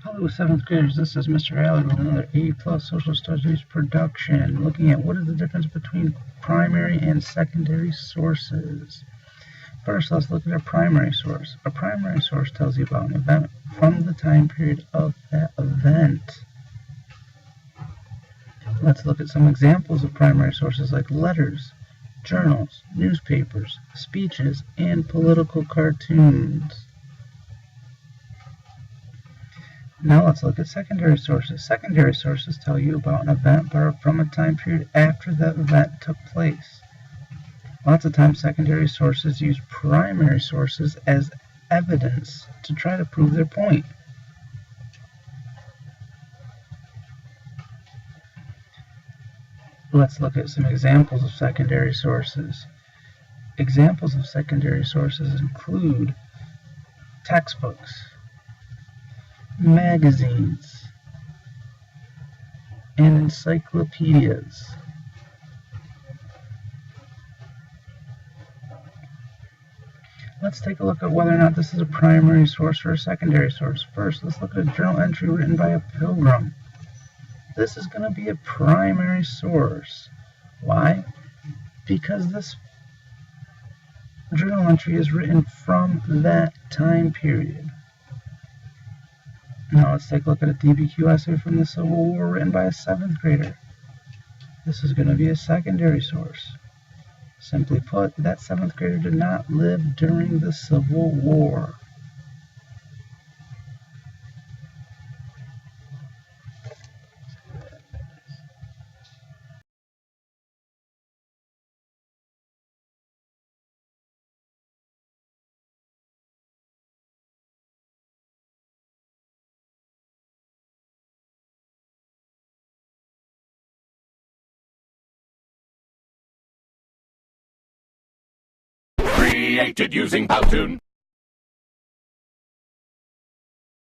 Hello, 7th graders. This is Mr. Alley with another A+Social Studies production, looking at what is the difference between primary and secondary sources. First, let's look at a primary source. A primary source tells you about an event from the time period of that event. Let's look at some examples of primary sources like letters, journals, newspapers, speeches, and political cartoons. Now let's look at secondary sources. Secondary sources tell you about an event but from a time period after that event took place. Lots of times secondary sources use primary sources as evidence to try to prove their point. Let's look at some examples of secondary sources. Examples of secondary sources include textbooks, magazines, and encyclopedias. Let's take a look at whether or not this is a primary source or a secondary source. First, let's look at a journal entry written by a pilgrim. This is going to be a primary source. Why? Because this journal entry is written from that time period. Now let's take a look at a DBQ essay from the Civil War written by a 7th grader. This is going to be a secondary source. Simply put, that 7th grader did not live during the Civil War. Created using Powtoon.